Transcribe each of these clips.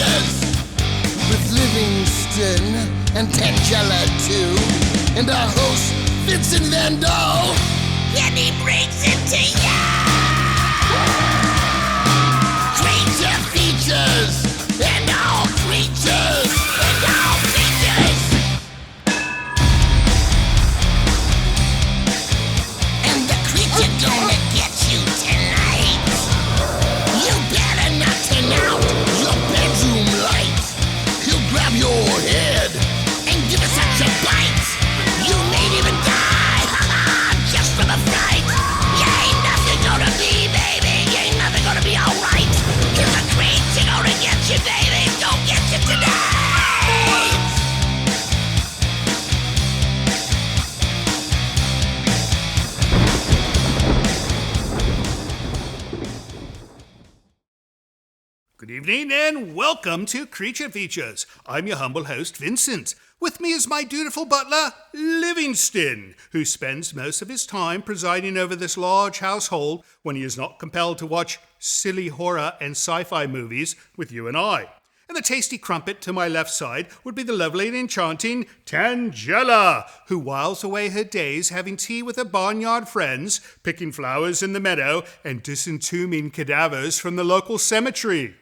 Features with Livingston and Tangela too, and our host Vincent Van Dahl, and he brings it to ya. Creature features and all creatures and all features, and the creature gonna get you tonight. You better not turn out your bedroom light. He'll grab your head and give it such a bite. You may even die, just from a fright. You ain't nothing gonna be, baby. You ain't nothing gonna be alright. Cause the creature gonna get you, baby. Don't get you tonight. Good evening and welcome to Creature Features. I'm your humble host, Vincent. With me is my dutiful butler, Livingston, who spends most of his time presiding over this large household when he is not compelled to watch silly horror and sci-fi movies with you and I. And the tasty crumpet to my left side would be the lovely and enchanting Tangela, who whiles away her days having tea with her barnyard friends, picking flowers in the meadow, and disentombing cadavers from the local cemetery.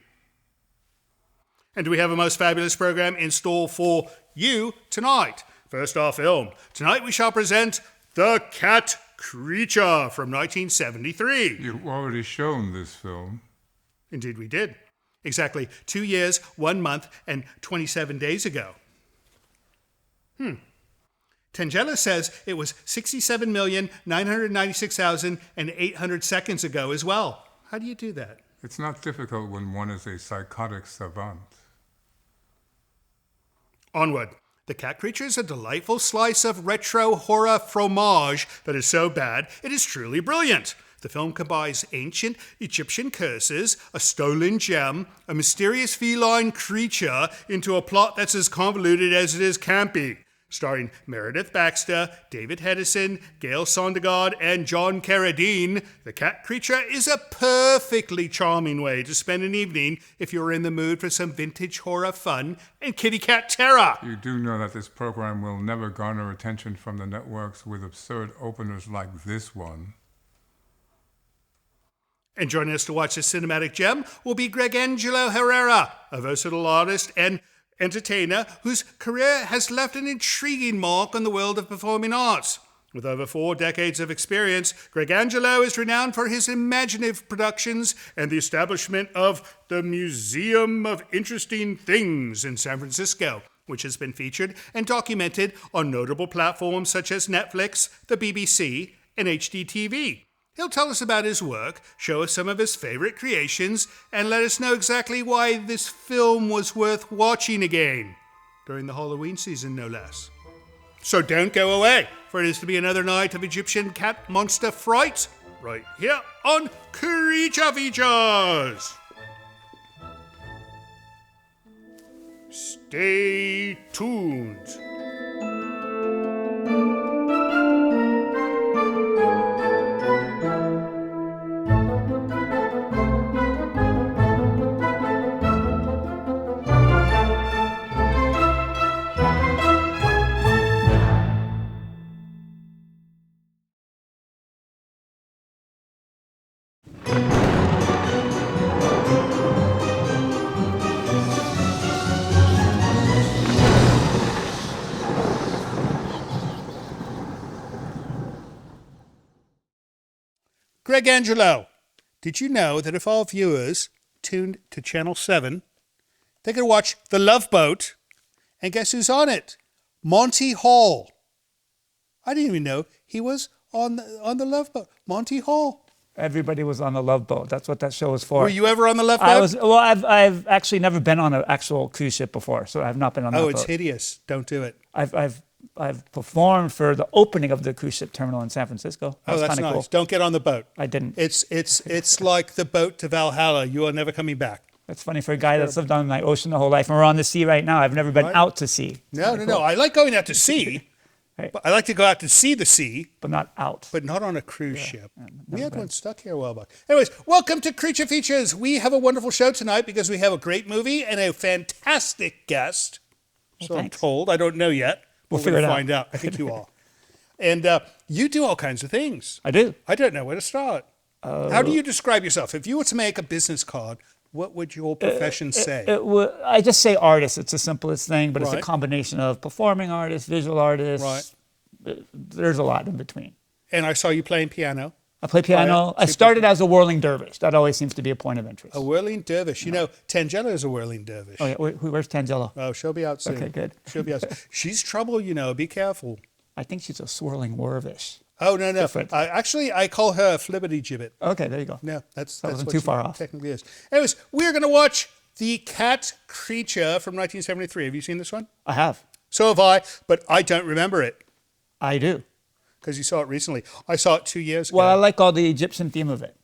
And do we have a most fabulous program in store for you tonight? First, our film. Tonight we shall present The Cat Creature from 1973. You've already shown this film. Indeed we did. Exactly 2 years, 1 month, and 27 days ago. Tangela says it was 67,996,800 seconds ago as well. How do you do that? It's not difficult when one is a psychotic savant. Onward. The Cat Creature is a delightful slice of retro horror fromage that is so bad it is truly brilliant. The film combines ancient Egyptian curses, a stolen gem, a mysterious feline creature into a plot that's as convoluted as it is campy. Starring Meredith Baxter, David Hedison, Gail Sondergaard, and John Carradine, The Cat Creature is a perfectly charming way to spend an evening if you're in the mood for some vintage horror fun and kitty cat terror. You do know that this program will never garner attention from the networks with absurd openers like this one. And joining us to watch this cinematic gem will be Gregangelo Herrera, a versatile artist and entertainer whose career has left an intriguing mark on the world of performing arts. With over 4 decades of experience, Gregangelo is renowned for his imaginative productions and the establishment of the Museum of Interesting Things in San Francisco, which has been featured and documented on notable platforms such as Netflix, the BBC, and HDTV. He'll tell us about his work, show us some of his favorite creations, and let us know exactly why this film was worth watching again, during the Halloween season no less. So don't go away, for it is to be another night of Egyptian cat monster fright, right here on Creature Features. Stay tuned. Gregangelo, did you know that if all viewers tuned to Channel 7, they could watch The Love Boat, and guess who's on it? Monty Hall. I didn't even know he was on the Love Boat. Monty Hall. Everybody was on the Love Boat. That's what that show is for. Were you ever on the Love Boat? I've actually never been on an actual cruise ship before, so I've not been on that boat. Oh, it's hideous. Don't do it. I've performed for the opening of the cruise ship terminal in San Francisco. That's nice. Cool. Don't get on the boat. I didn't. It's like the boat to Valhalla. You are never coming back. That's funny for a guy that's lived on the ocean the whole life, and we're on the sea right now. I've never been out to sea. No. I like going out to sea. Right. But I like to go out to see the sea, but not out. but not on a cruise ship. We had been. one stuck here a while back. Anyways, welcome to Creature Features. We have a wonderful show tonight because we have a great movie and a fantastic guest. So I'm thanks. told. I don't know yet. We'll We're figure gonna it out. find out. I think you are. And you do all kinds of things. I do. I don't know where to start. How do you describe yourself? If you were to make a business card, what would your profession say? I just say artist. It's the simplest thing, but it's Right. a combination of performing artist, visual artist. Right. There's a lot in between. And I saw you playing piano. I play piano. I started as a whirling dervish. That always seems to be a point of interest. A whirling dervish. You know, Tangelo is a whirling dervish. Oh, yeah. Where's Tangelo? Oh, she'll be out soon. Okay, good. She'll be out soon. She's trouble, you know. Be careful. I think she's a swirling dervish. Oh, no. Different. I call her a flibbity gibbet. Okay, there you go. No, that's wasn't what too she far off. technically is. Anyways, we're going to watch The Cat Creature from 1973. Have you seen this one? I have. So have I, but I don't remember it I do. because you saw it recently. I saw it 2 years ago. Well, I like all the Egyptian theme of it.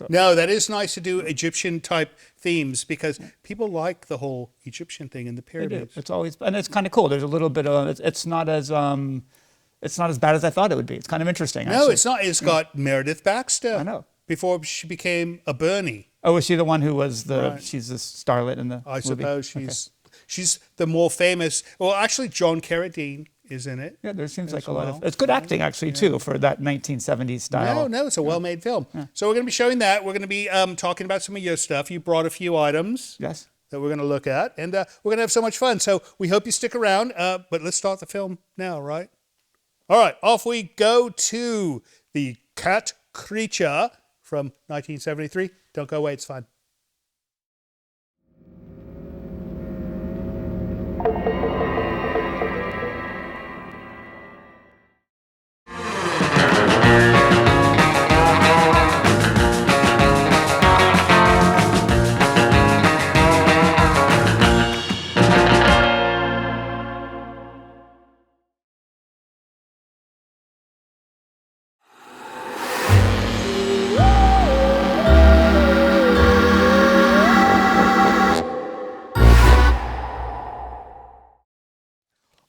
No, that is nice to do Egyptian type themes because people like the whole Egyptian thing in the I do. pyramids. It's always, and it's kind of cool. There's a little bit of, it's not as bad as I thought it would be. It's kind of interesting. No, actually. it's not. It's got Meredith Baxter. I know. Before she became a Bernie. Oh, was she the one who was Right. she's the starlet in the I movie? suppose Okay. she's the more famous. Well, actually, John Carradine is in it. Yeah, there seems like as a lot well. of, it's good acting actually too for that 1970s style. No, it's a well-made film. So we're going to be showing that. We're going to be talking about some of your stuff. You brought a few items Yes. that we're going to look at, and we're going to have so much fun. So we hope you stick around. But let's start the film now, right? All right, off we go to The Cat Creature from 1973. Don't go away, it's fun.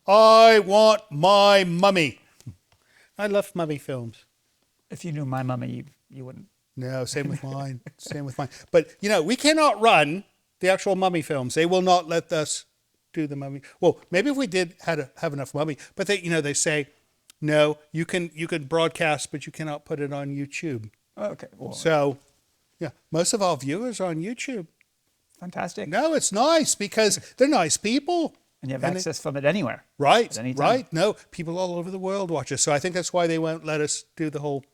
I want my mummy. I love mummy films. If you knew my mummy, you wouldn't. No, same with mine. Same with mine. But, you know, we cannot run the actual mummy films. They will not let us do the mummy. Well, maybe if we did have enough mummy. But they say, no, you can broadcast, but you cannot put it on YouTube. Okay. Well, So, yeah, most of our viewers are on YouTube. fantastic. No, it's nice because they're nice people. And you have And access from it anywhere. Right, At any time. right. No, people all over the world watch us. So I think that's why they won't let us do the whole,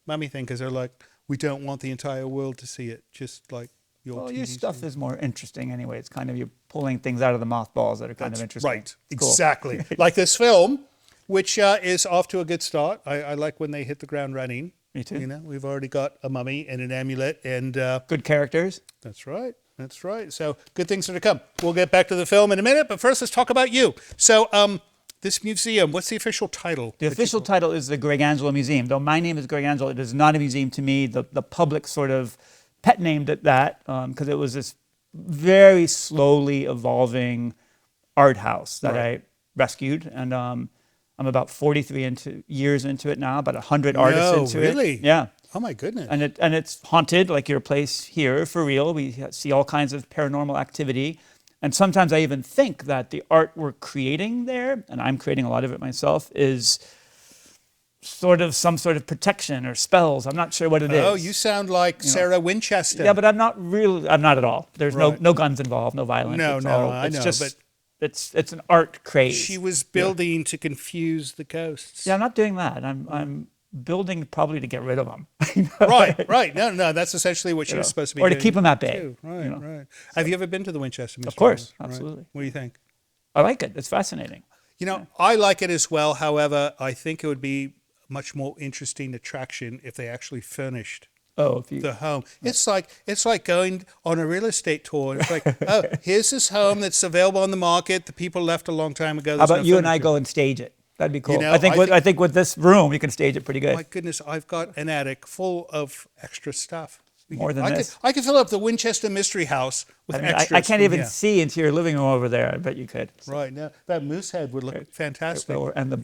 mummy thing, because they're like, we don't want the entire world to see it, just like your Well, TV your stuff series. is more interesting anyway. It's kind of you're pulling things out of the mothballs that are kind of interesting. Right, Cool. exactly. Like this film, which is off to a good start. I like when they hit the ground running. Me too. We've already got a mummy and an amulet, and Good characters. that's right. That's right. So good things are to come. We'll get back to the film in a minute, but first let's talk about you. So this museum, what's the official title? The official title is the Gregangelo Museum. Though my name is Gregangelo, it is not a museum to me. The public sort of pet named it that because it was this very slowly evolving art house that Right. I rescued. And I'm about 43 years into it now, about 100 artists into really? it. Yeah. Oh my goodness. And it's haunted like your place here for real. We see all kinds of paranormal activity. And sometimes I even think that the art we're creating there, and I'm creating a lot of it myself, is sort of some sort of protection or spells. I'm not sure what it is. Oh, you sound like Sarah Winchester. Yeah, but I'm not at all. There's Right. no guns involved, no violence. No, It's no, all- I it's know, just, but- it's an art craze. She was building to confuse the ghosts. Yeah, I'm not doing that. I'm building probably to get rid of them. Right. No, that's essentially what she was supposed to be Or doing. to keep them at bay. too. Right, you know. right. Have you ever been to the Winchester Museum? Of course, Right. absolutely. What do you think? I like it. It's fascinating. I like it as well. However, I think it would be a much more interesting attraction if they actually furnished Oh, if you the home. It's like going on a real estate tour. It's like, oh, here's this home that's available on the market. The people left a long time ago. How There's about no you and I furniture. go and stage it? That'd be cool. know, I think with this room, you can stage it pretty good. My goodness, I've got an attic full of extra stuff. more than this. I could fill up the Winchester Mystery House with extras. I can't from even here. see into your living room over there. I bet you could. So, Right now, that moose head would look fantastic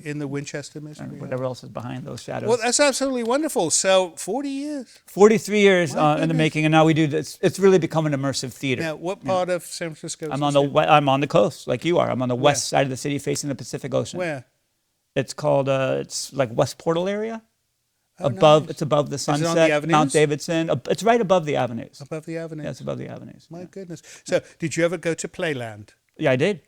in the Winchester Mystery and House. whatever else is behind those shadows. Well, that's absolutely wonderful. So, 40 years. 43 years in the goodness. making, and now we do this. It's really become an immersive theater. Now, what part of San Francisco? I'm is on this in? I'm on the coast, like you are. I'm on the west side of the city, facing the Pacific Ocean. Where? It's called it's like West Portal area. Oh, It's above the it on the Sunset, avenues? Mount Davidson. It's right above the avenues. Above the avenue. Yeah, it's above the avenues. My goodness. So, did you ever go to Playland? Yeah, I did.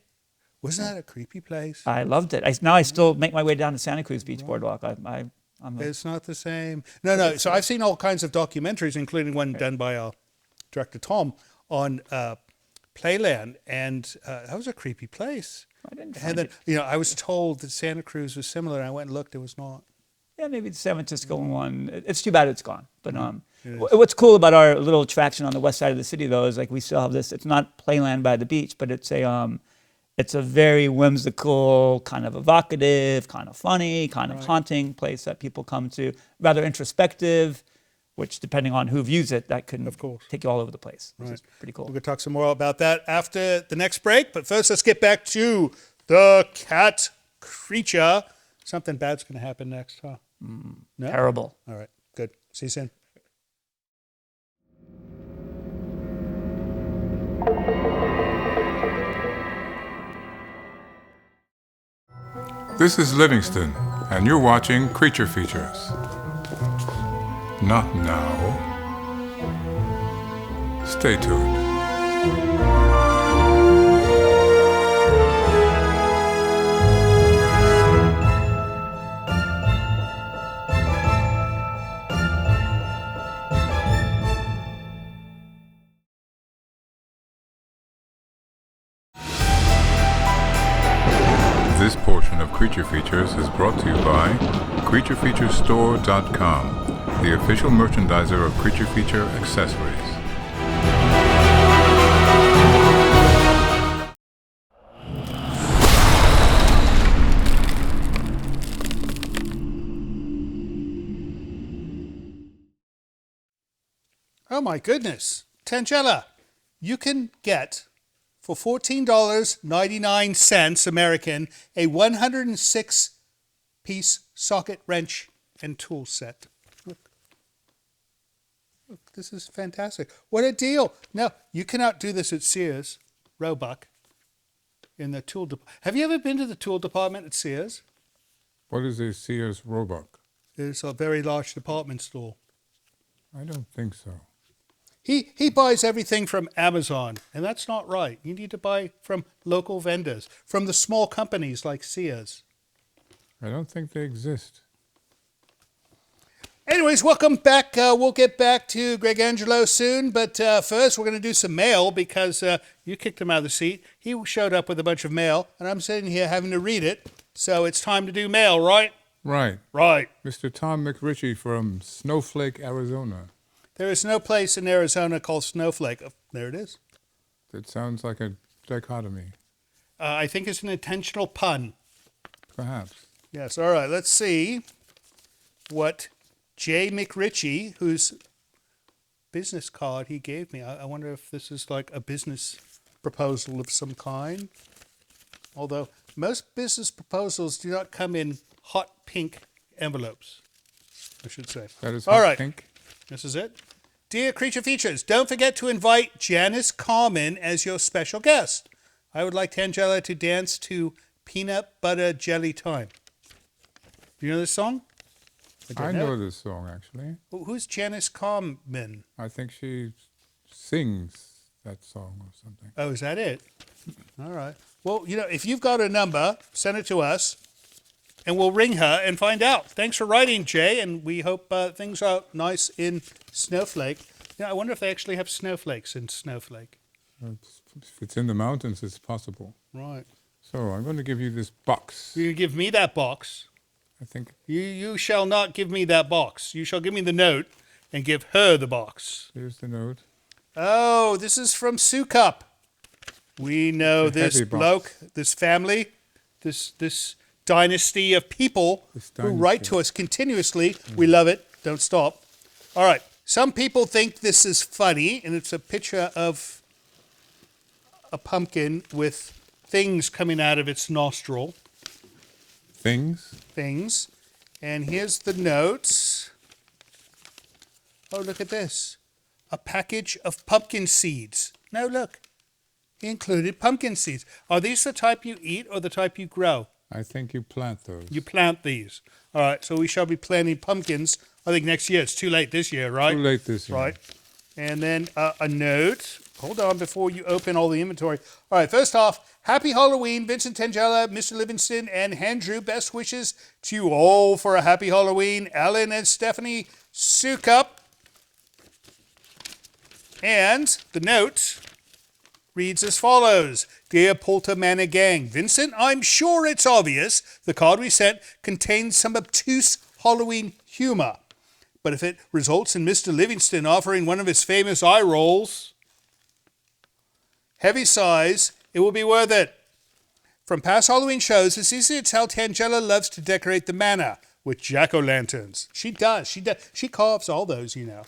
Wasn't that a creepy place? I loved it. Now I still make my way down to Santa Cruz Beach Boardwalk. It's not the same. No. So I've seen all kinds of documentaries, including one done by our director Tom on Playland, and that was a creepy place. I didn't And find then, it. I was told that Santa Cruz was similar, and I went and looked. It was not. Yeah, maybe the San Francisco one. It's too bad it's gone. But what's cool about our little attraction on the west side of the city, though, is like we still have this. It's not Playland by the beach, but it's a very whimsical, kind of evocative, kind of funny, kind of haunting place that people come to. Rather introspective, which depending on who views it, that can take you all over the place. Which is pretty cool. We're going to talk some more about that after the next break. But first, let's get back to the cat creature. Something bad's going to happen next, huh? No? Terrible. All right, good. See you soon. This is Livingston, and you're watching Creature Features. Not now. Stay tuned. This portion of Creature Features is brought to you by CreatureFeatureStore.com, the official merchandiser of Creature Feature accessories. Oh my goodness. Tangella, you can get for $14.99 American a 106-piece socket wrench and tool set. Look, this is fantastic. What a deal. Now, you cannot do this at Sears, Roebuck, in the tool department. Have you ever been to the tool department at Sears? What is a Sears Roebuck? It's a very large department store. I don't think so. He buys everything from Amazon, and that's not right. You need to buy from local vendors, from the small companies like Sears. I don't think they exist. Anyways, welcome back. We'll get back to Gregangelo soon, but first we're going to do some mail because you kicked him out of the seat. He showed up with a bunch of mail, and I'm sitting here having to read it. So it's time to do mail, right? Right. Right. Mr. Tom McRitchie from Snowflake, Arizona. There is no place in Arizona called Snowflake. Oh, there it is. That sounds like a dichotomy. I think it's an intentional pun. Perhaps. Yes, all right. Let's see what J. McRitchie, whose business card he gave me. I wonder if this is like a business proposal of some kind. Although most business proposals do not come in hot pink envelopes, I should say. That is all hot right. pink. This is it. Dear Creature Features, don't forget to invite Janice Carmen as your special guest. I would like Tangella to dance to Peanut Butter Jelly Time. Do you know this song? I know this song, actually. Who's Janice Carmen? I think she sings that song or something. Oh, is that it? All right. Well, if you've got a number, send it to us, and we'll ring her and find out. Thanks for writing, Jay, and we hope things are nice in Snowflake. I wonder if they actually have snowflakes in Snowflake. If it's in the mountains, it's possible. Right. So I'm going to give you this box. You give me that box. I think You shall not give me that box. You shall give me the note and give her the box. here's the note. Oh, this is from Sukup. We know It's a this heavy box. bloke, this family, this dynasty of people This who write dynasty. to us continuously. We love it. Don't stop. All right. Some people think this is funny, and it's a picture of a pumpkin with things coming out of its nostril. Things. And here's the notes. Oh, look at this. A package of pumpkin seeds. No, look. He included pumpkin seeds. Are these the type you eat or the type you grow? I think you plant those. You plant these. All right, so we shall be planting pumpkins, I think next year. It's too late this year, right? Too late this year. Right. And then a note. Hold on before you open all the inventory. All right, first off, happy Halloween, Vincent Tangella, Mr. Livingston, and Andrew. Best wishes to you all for a happy Halloween. Alan and Stephanie Sukup. And the note reads as follows. Dear Polter Manor Gang, Vincent, I'm sure it's obvious the card we sent contains some obtuse Halloween humor. But if it results in Mr. Livingston offering one of his famous eye rolls, heavy sighs, it will be worth it. From past Halloween shows, it's easy to tell Tangella loves to decorate the manor with jack-o'-lanterns. She does. She carves all those, you know.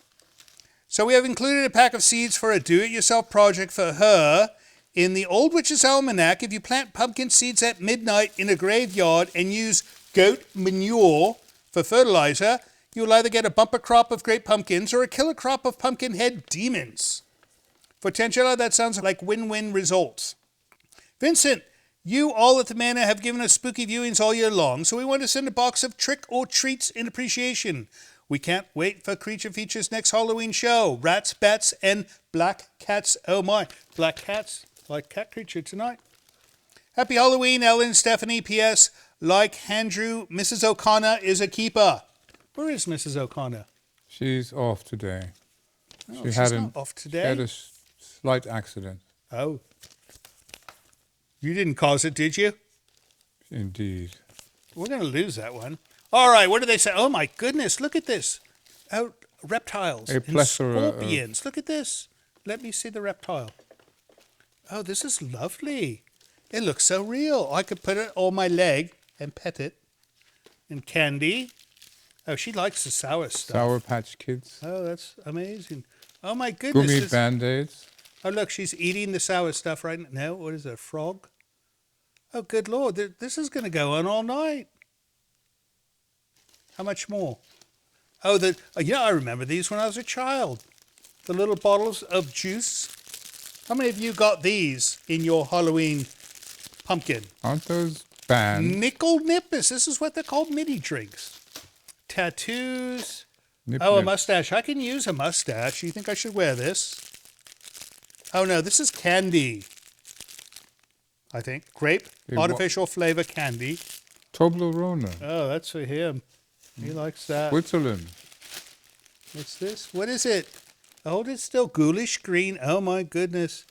So we have included a pack of seeds for a do-it-yourself project for her. In the Old Witch's Almanac, if you plant pumpkin seeds at midnight in a graveyard and use goat manure for fertilizer, you'll either get a bumper crop of great pumpkins or a killer crop of pumpkin head demons. For Tangella, that sounds like win-win results. Vincent, you all at the Manor have given us spooky viewings all year long, so we want to send a box of trick or treats in appreciation. We can't wait for Creature Features' next Halloween show. Rats, bats, and black cats. Oh my, black cats like cat creature tonight. Happy Halloween, Ellen, Stephanie. P.S. Like Andrew, Mrs. O'Connor is a keeper. Where is Mrs. O'Connor? She's off today. Oh, she's not off today? She had a slight accident. Oh. You didn't cause it, did you? Indeed. We're going to lose that one. All right, what do they say? Oh, my goodness, look at this. Oh, reptiles A and plethora of- scorpions. Look at this. Let me see the reptile. Oh, this is lovely. It looks so real. I could put it on my leg and pet it. And candy. Oh, she likes the sour stuff. Sour Patch Kids. Oh, that's amazing. Oh, my goodness. Gummy Band-Aids. Oh, look, she's eating the sour stuff right now. What is that, a frog? Oh, good Lord. This is going to go on all night. How much more? Oh, I remember these when I was a child. The little bottles of juice. How many of you got these in your Halloween pumpkin? Aren't those banned? Nickel nippers. This is what they're called, mini drinks. Tattoos. Nip, Oh, a nip. mustache. I can use a mustache. You think I should wear this? Oh, no, this is candy. I think. Grape, artificial flavor candy. Toblerone. Oh, that's for him. He likes that. Switzerland. What's this? What is it? Hold it still. Ghoulish green. Oh, my goodness.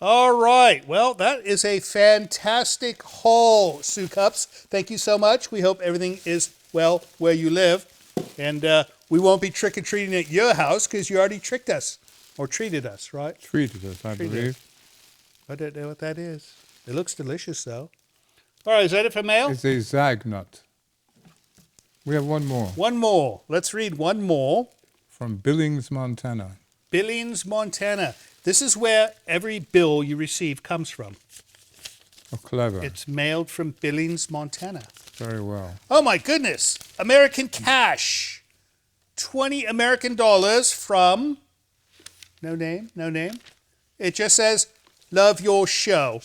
All right. Well, that is a fantastic haul, Sue Cups. Thank you so much. We hope everything is well where you live. And we won't be trick-or-treating at your house because you already tricked us. Or treated us, right? Treated us, I believe. I don't know what that is. It looks delicious, though. All right, is that it for mail? It's a zag nut. We have one more. One more. Let's read one more. From Billings, Montana. Billings, Montana. This is where every bill you receive comes from. Oh, clever. It's mailed from Billings, Montana. Very well. Oh, my goodness. American cash. $20 American from... No name. It just says, love your show.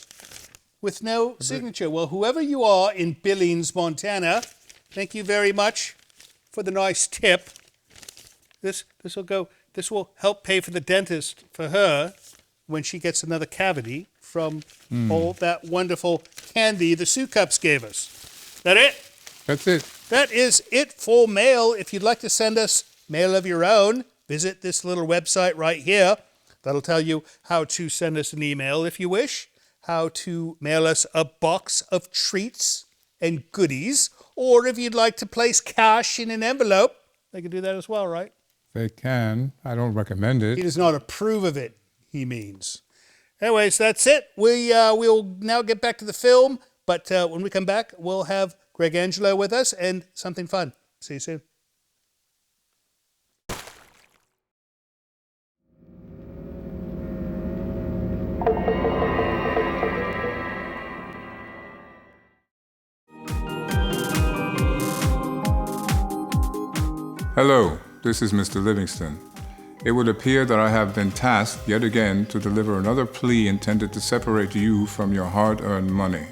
With no signature. Well, whoever you are in Billings, Montana, thank you very much for the nice tip. This will help pay for the dentist for her when she gets another cavity from all that wonderful candy the Sue Cups gave us. That it? That's it. That is it for mail. If you'd like to send us mail of your own, visit this little website right here. That'll tell you how to send us an email if you wish, how to mail us a box of treats and goodies, or if you'd like to place cash in an envelope, they can do that as well, right? They can. I don't recommend He it. does not approve of it, he means. Anyways, that's it. We'll now get back to the film, but when we come back, we'll have Gregangelo with us and something fun. See you soon. Hello, this is Mr. Livingston. It would appear that I have been tasked yet again to deliver another plea intended to separate you from your hard-earned money.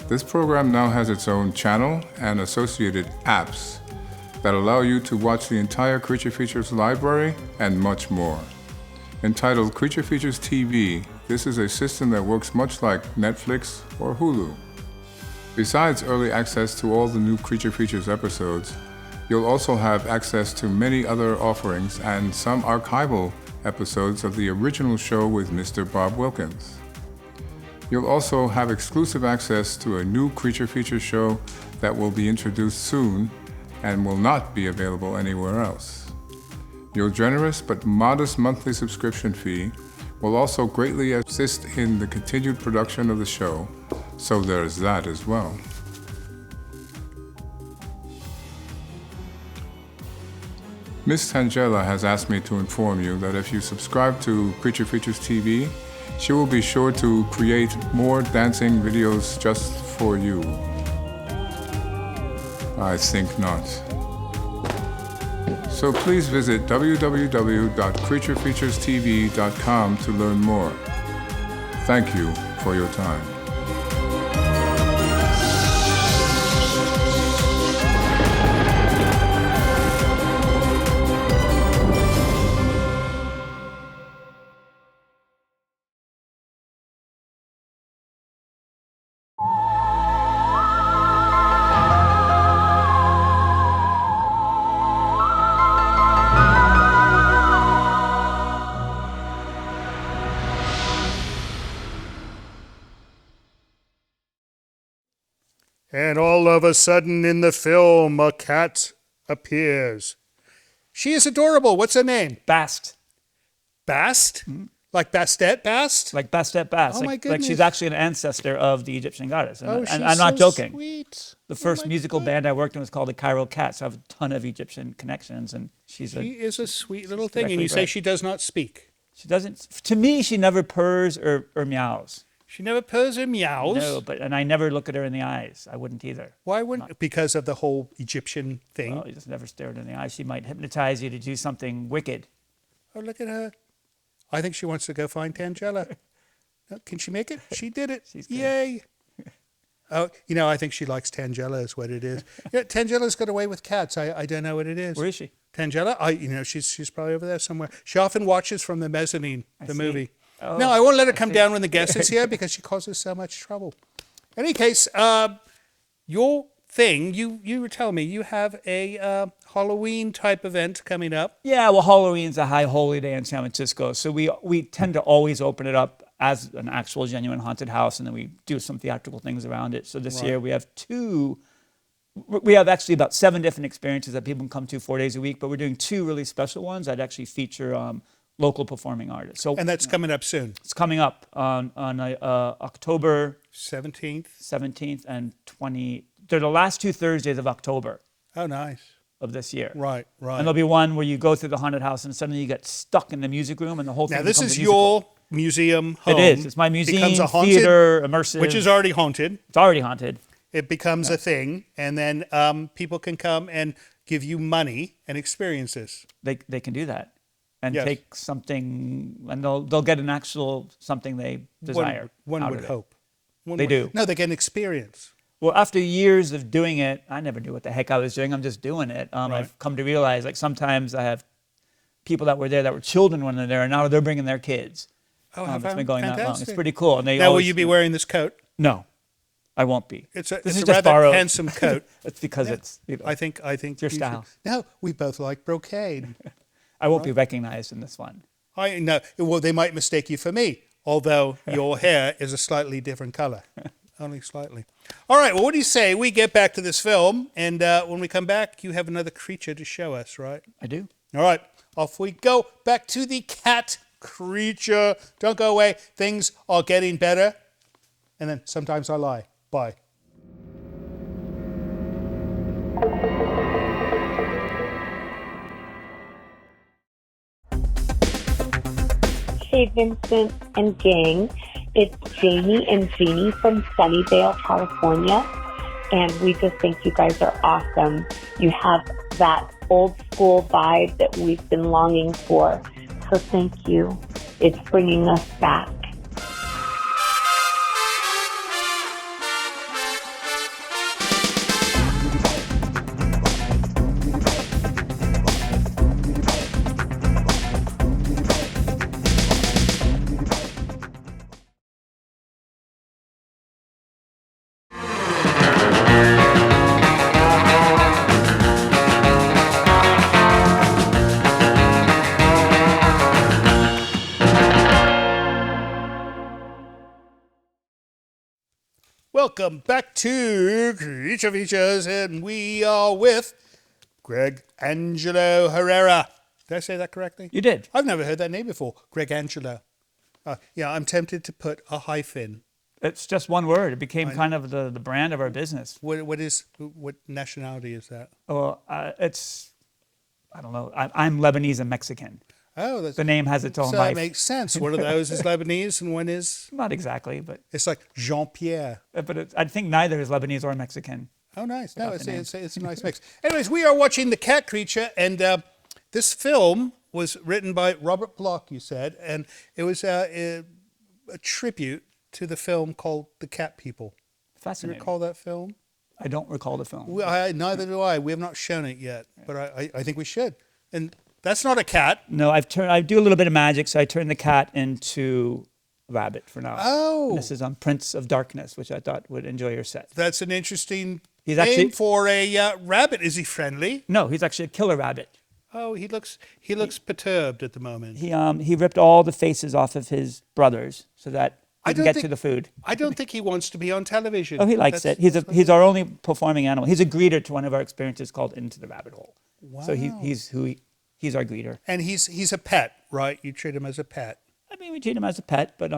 This program now has its own channel and associated apps that allow you to watch the entire Creature Features library and much more. Entitled Creature Features TV, this is a system that works much like Netflix or Hulu. Besides early access to all the new Creature Features episodes, you'll also have access to many other offerings and some archival episodes of the original show with Mr. Bob Wilkins. You'll also have exclusive access to a new Creature Features show that will be introduced soon and will not be available anywhere else. Your generous but modest monthly subscription fee will also greatly assist in the continued production of the show, so there's that as well. Miss Tangela has asked me to inform you that if you subscribe to Creature Features TV, she will be sure to create more dancing videos just for you. I think not. So please visit www.creaturefeaturestv.com to learn more. Thank you for your time. And all of a sudden in the film, a cat appears. She is adorable. What's her name? Bast. Bast? Like Bastet Bast? Like Bastet Bast. Oh, like, my like goodness. she's actually an ancestor of the Egyptian goddess. And, Oh, she's and I'm not so joking. Sweet. The first my musical God. band I worked in was called the Cairo Cats. So I have a ton of Egyptian connections, and She is a sweet little she's thing. And you say directly she does not speak. she doesn't. To me, she never purrs or meows. She never purrs or meows. No, and I never look at her in the eyes. I wouldn't either. Why wouldn't? Because of the whole Egyptian thing. Well, you just never stare her in the eyes. She might hypnotize you to do something wicked. Oh, look at her. I think she wants to go find Tangela. Oh, can she make it? She did it. She's good. Yay. Oh, I think she likes Tangela is what it is. Yeah, Tangela's got away with cats. I don't know what it is. Where is she? Tangela? She's probably over there somewhere. She often watches from the mezzanine, the see. movie. Oh, No, I won't let her come see. down when the guest is here because she causes so much trouble. In any case, your thing, you were telling me you have a Halloween type event coming up. Yeah, well, Halloween's a high holy day in San Francisco, so we tend to always open it up as an actual genuine haunted house, and then we do some theatrical things around it. So this year we have actually about 7 different experiences that people can come to 4 days a week, but we're doing 2 really special ones that actually feature local performing artists. So And that's coming up soon. it's coming up on October 17th. 17th and 20th. They're the last 2 Thursdays of October Oh, nice. of this year. Right. And there'll be one where you go through the haunted house and suddenly you get stuck in the music room and the whole thing Now, this becomes is a musical. your museum home. It is. It's my museum, Becomes a haunted, theater, immersive. which is already haunted. It's already haunted. It becomes a thing, and then people can come and give you money and experience this. They can do that and Yes. take something, and they'll get an actual something they desire. One out would of it. hope. They do. No, they get an experience. Well, after years of doing it, I never knew what the heck I was doing. I'm just doing it. I've come to realize, like, sometimes I have people that were there that were children when they're there, and now they're bringing their kids. Oh, It's been going that long. It's fantastic. pretty cool. And they Now, will always, you be wearing this coat? No, I won't be. It's This a is just rather borrowed. handsome coat. It's because it's. I think your you style. should- No, we both like brocade. I won't be recognized in this one. I know. Well, they might mistake you for me, although your hair is a slightly different color. Only slightly. All right, well, what do you say we get back to this film, and when we come back, you have another creature to show us, right? I do. All right, off we go. Back to the cat creature. Don't go away. Things are getting better. And then sometimes I lie. Bye. Hey, Vincent and gang. It's Jamie and Jeannie from Sunnyvale, California. And we just think you guys are awesome. You have that old school vibe that we've been longing for. So thank you. It's bringing us back. Welcome back to Creature Features, and we are with Gregangelo Herrera. Did I say that correctly? You did. I've never heard that name before. Gregangelo. Yeah, I'm tempted to put a hyphen. It's just one word. It became kind of the brand of our business. What nationality is that? Well, I don't know. I'm Lebanese and Mexican. Oh, The name has its own so life. that makes sense. One of those is Lebanese and one is... Not exactly, but It's like Jean-Pierre. I think neither is Lebanese or Mexican. Oh, nice. No, it's a nice mix. Mm-hmm. Anyways, we are watching The Cat Creature, and this film was written by Robert Bloch, you said, and it was a tribute to the film called The Cat People. Do you Fascinating. recall that film? I don't recall the film. Neither do I. We have not shown it yet, but I think we should. And that's not a cat. No, I do a little bit of magic, so I turn the cat into a rabbit for now. Oh. And this is on Prince of Darkness, which I thought would enjoy your set. That's an interesting He's name actually- for a rabbit. Is he friendly? No, he's actually a killer rabbit. Oh, he looks perturbed at the moment. He ripped all the faces off of his brothers so that he I can don't get think- to the food. I don't think he wants to be on television. Oh, he likes it. He's our only performing animal. He's a greeter to one of our experiences called Into the Rabbit Hole. Wow. So he's our greeter. And he's a pet, right? You treat him as a pet. I mean, we treat him as a pet, but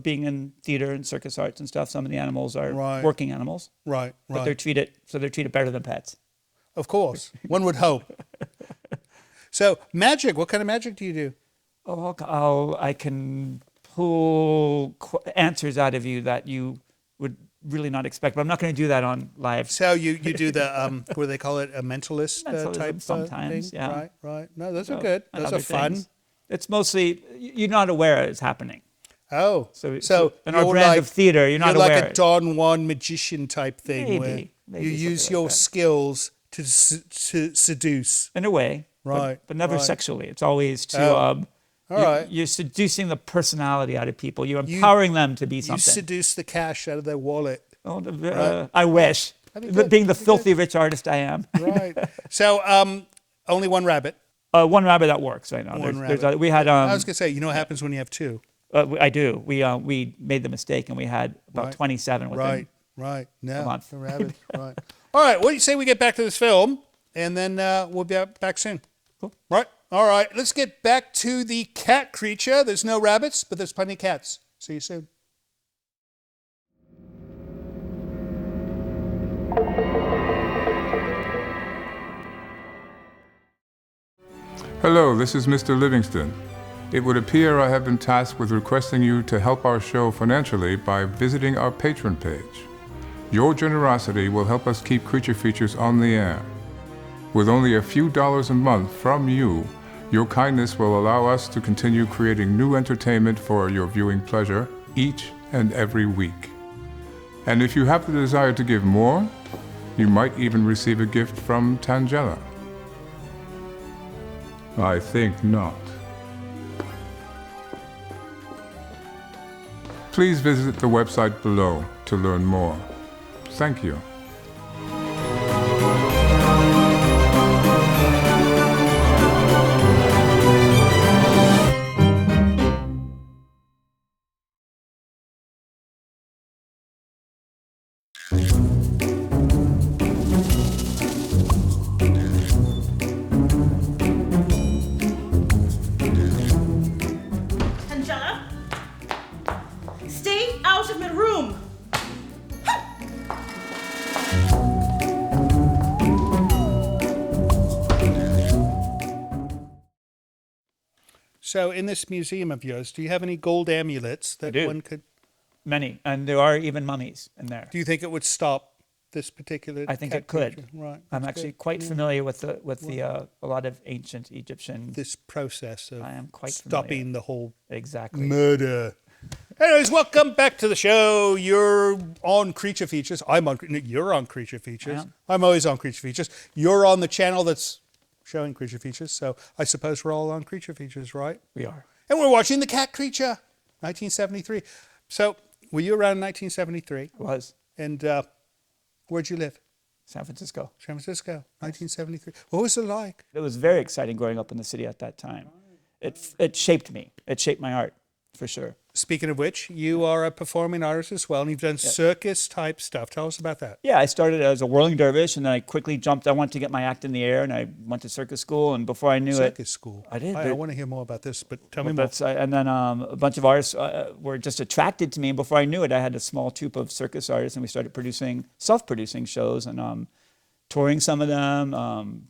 being in theater and circus arts and stuff, some of the animals are Right. working animals. Right, But right. they're treated better than pets. Of course. One would hope. So, magic. What kind of magic do you do? I can pull answers out of you that you would really not expect, but I'm not going to do that on live. So you do the, what do they call it, a mentalist Mentalism type sometimes, thing? yeah. Right. No, those are good. And Those are other fun. things. It's mostly, you're not aware it's happening. Oh, So in our you're brand like- of theater, you're not you're aware. like a Don Juan magician type thing where Maybe you use something like your that. skills to seduce. In a way. Right, But never right. sexually. It's always to, Oh, right. you're seducing the personality out of people. You're empowering them to be You something. seduce the cash out of their wallet. I wish. That'd be good. Being the That'd be filthy rich artist I am. Right. So, only one rabbit. One rabbit that works right now. One There's rabbit. we had I was gonna say, you know what happens when you have two? I do. We made the mistake and we had about Right. 27 within Right. No, month. the rabbit. Right. All right. What do you say we get back to this film, and then we'll be back soon. Cool. Right. All right. Let's get back to The Cat Creature. There's no rabbits, but there's plenty of cats. See you soon. Hello, this is Mr. Livingston. It would appear I have been tasked with requesting you to help our show financially by visiting our Patreon page. Your generosity will help us keep Creature Features on the air. With only a few dollars a month from you, your kindness will allow us to continue creating new entertainment for your viewing pleasure each and every week. And if you have the desire to give more, you might even receive a gift from Tangela. I think not. Please visit the website below to learn more. Thank you. Angela, stay out of my room. So, in this museum of yours, do you have any gold amulets that do. one could? Many. And there are even mummies in there. Do you think it would stop this particular? I think cat it could. creature? Right. I'm that's actually good. quite familiar with a lot of ancient Egyptian. This process of I am quite familiar. stopping the whole Exactly. murder. Anyways, welcome back to the show. You're on Creature Features. You're on Creature Features. I'm always on Creature Features. You're on the channel that's showing Creature Features, so I suppose we're all on Creature Features, right? We are. And we're watching The Cat Creature, 1973. So, were you around 1973? I was. And where'd you live? San Francisco. San Francisco, 1973. What was it like? It was very exciting growing up in the city at that time. It shaped me. It shaped my art, for sure. Speaking of which, you are a performing artist as well, and you've done circus-type stuff. Tell us about that. Yeah, I started as a whirling dervish, and then I quickly jumped. I wanted to get my act in the air, and I went to circus school. And before I knew Circus school. I did. I want to hear more about this, but tell me more. And then a bunch of artists were just attracted to me. And before I knew it, I had a small troupe of circus artists, and we started self-producing shows and touring some of them.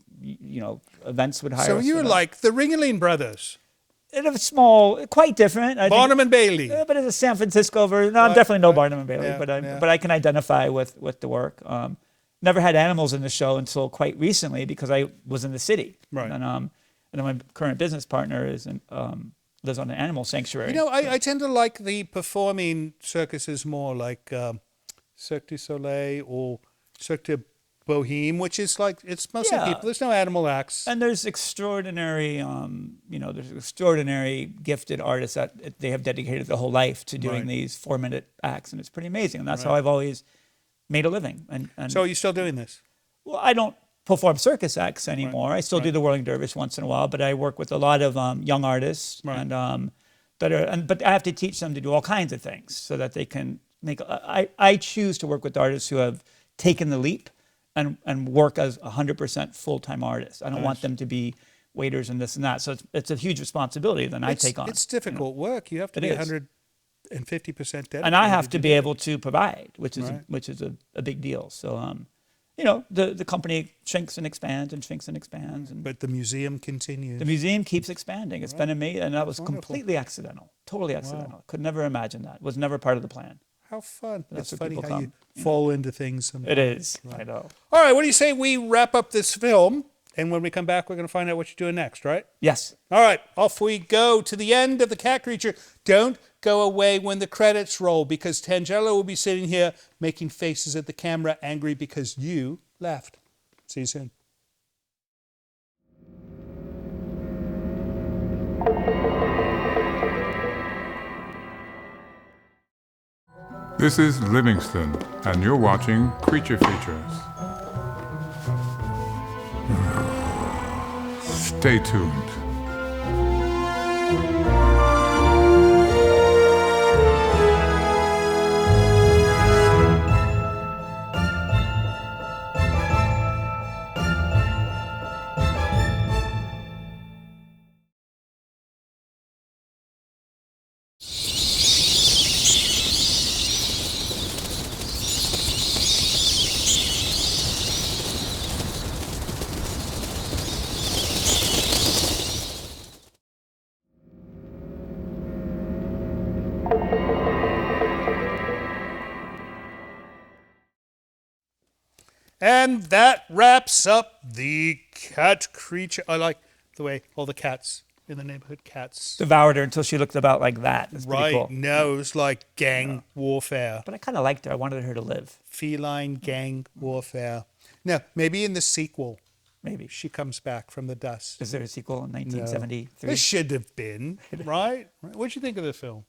Events would hire us. So you were like the Ringling Brothers. It was small, quite different. Barnum and Bailey. But it's a San Francisco version. No, I'm definitely no Barnum and Bailey, Yeah, but I can identify with the work. Never had animals in the show until quite recently because I was in the city. Right. And then my current business partner lives on an animal sanctuary. I tend to like the performing circuses more, like Cirque du Soleil or Cirque du Bohème, which is like, it's mostly people. There's no animal acts. And there's extraordinary, gifted artists that they have dedicated their whole life to doing these 4-minute acts, and it's pretty amazing. And that's how I've always made a living. And so are you still doing this? Well, I don't perform circus acts anymore. I still do the whirling dervish once in a while, but I work with a lot of young artists, but I have to teach them to do all kinds of things so that they can I choose to work with artists who have taken the leap and work as 100% full-time artists. I don't want them to be waiters and this and that. So it's a huge responsibility that I take on. It's difficult work. You have to be 150% dedicated. And I have to be able to provide, which is a big deal. So, the company shrinks and expands and shrinks and expands. But the museum continues. The museum keeps expanding. It's been amazing. And that was completely accidental, totally accidental. Wow. Could never imagine that. It was never part of the plan. How fun. That's It's where funny people how come, you fall into things sometimes. It is. I know. All right, what do you say we wrap up this film, and when we come back, we're going to find out what you're doing next, right? Yes. All right, off we go to the end of The Cat Creature. Don't go away when the credits roll, because Tangelo will be sitting here making faces at the camera, angry because you left. See you soon. This is Livingston, and you're watching Creature Features. Stay tuned. And that wraps up The Cat Creature. I like the way all the cats in the neighborhood, cats. Devoured her until she looked about like that. That's pretty cool. No, it was like gang warfare. But I kind of liked her. I wanted her to live. Feline gang warfare. Now, maybe in the sequel, Maybe. she comes back from the dust. Is there a sequel in 1973? There should have been, right? What'd you think of the film?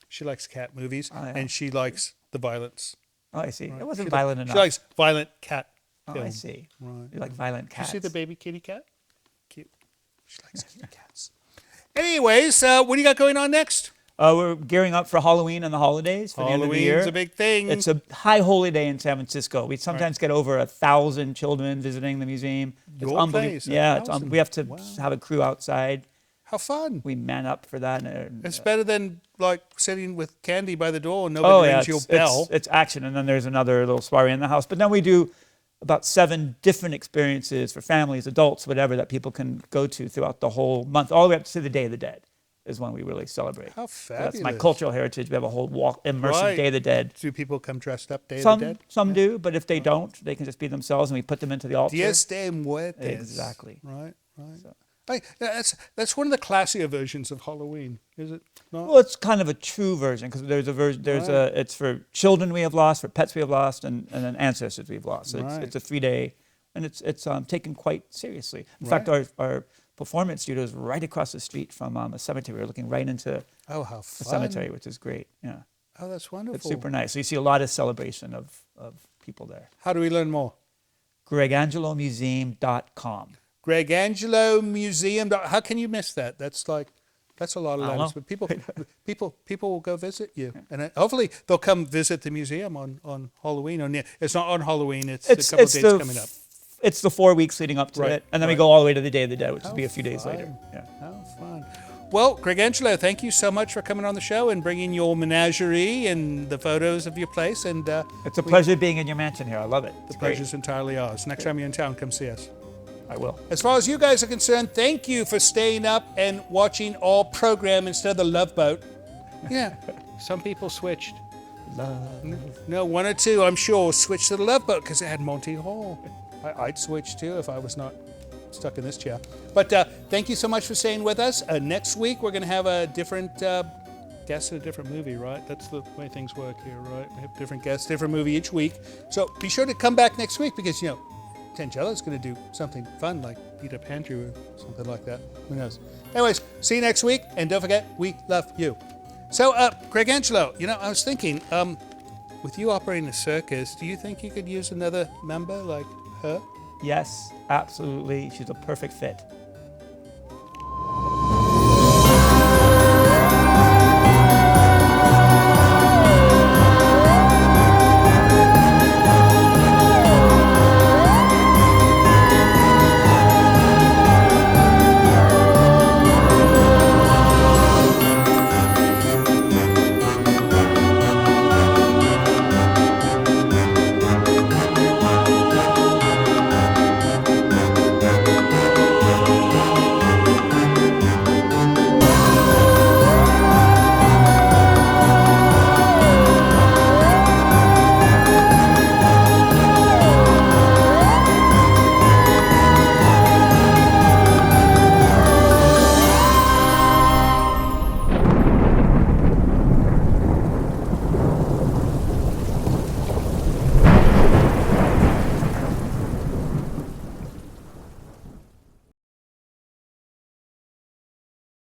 She likes cat movies, and she likes the violence. Oh, I see. Right. It wasn't violent enough. She likes violent cat Oh, film. I see. Right. You like violent cats. You see the baby kitty cat? Cute. She likes kitty cats. Anyways, what do you got going on next? We're gearing up for Halloween and the holidays for the end of the year. Halloween's a big thing. It's a high holy day in San Francisco. We sometimes get over 1,000 children visiting the museum. It's Your unbelievable. place, Yeah, 1,000. we have to have a crew outside. How fun. We man up for that. And, It's better than like sitting with candy by the door and nobody rings your bell. It's action, and then there's another little soiree in the house. But then we do about 7 different experiences for families, adults, whatever, that people can go to throughout the whole month, all the way up to the Day of the Dead. is when we really celebrate. How So that's my fabulous. cultural heritage. We have a whole immersive Right. Day of the Dead. Do people come dressed up Day of the Dead? Some do, but if they don't, they can just be themselves, and we put them into the altar. Dies de Muertes. Exactly. Right. That's one of the classier versions of Halloween, is it not? Well, it's kind of a true version because there's a version. It's for children we have lost, for pets we have lost, and then ancestors we've lost. So it's a 3-day, and it's taken quite seriously. In fact, our performance studio is right across the street from a cemetery. We're looking right into Oh, how the fun. cemetery, which is great. Yeah, Oh, that's wonderful. it's super nice. So you see a lot of celebration of people there. How do we learn more? GregAngeloMuseum.com. Gregangelo Museum. How can you miss that? That's a lot of I don't letters. know. But people will go visit you, and hopefully they'll come visit the museum on Halloween. It's not on Halloween. It's a couple of days coming up. It's the 4 weeks leading up to Right, it, and then we right. go all the way to the Day of the Dead, which will be a few How days later. fun. Yeah. How fun. Well, Gregangelo, thank you so much for coming on the show and bringing your menagerie and the photos of your place. And It's a pleasure being in your mansion here. I love it. the It's great. pleasure's entirely ours. Next time you're in town, come see us. I will. As far as you guys are concerned, thank you for staying up and watching our program instead of the Love Boat. Yeah, some people switched. No, one or two, I'm sure, switched to the Love Boat because it had Monty Hall. I'd switch too if I was not stuck in this chair. But thank you so much for staying with us. Next week, we're going to have a different guest in a different movie, right? That's the way things work here, right? We have different guests, different movie each week. So be sure to come back next week because, Tangella's going to do something fun like beat up Andrew or something like that. Who knows? Anyways, see you next week. And don't forget, we love you. So, Gregangelo, I was thinking, with you operating a circus, do you think you could use another member like her? Yes, absolutely. She's a perfect fit.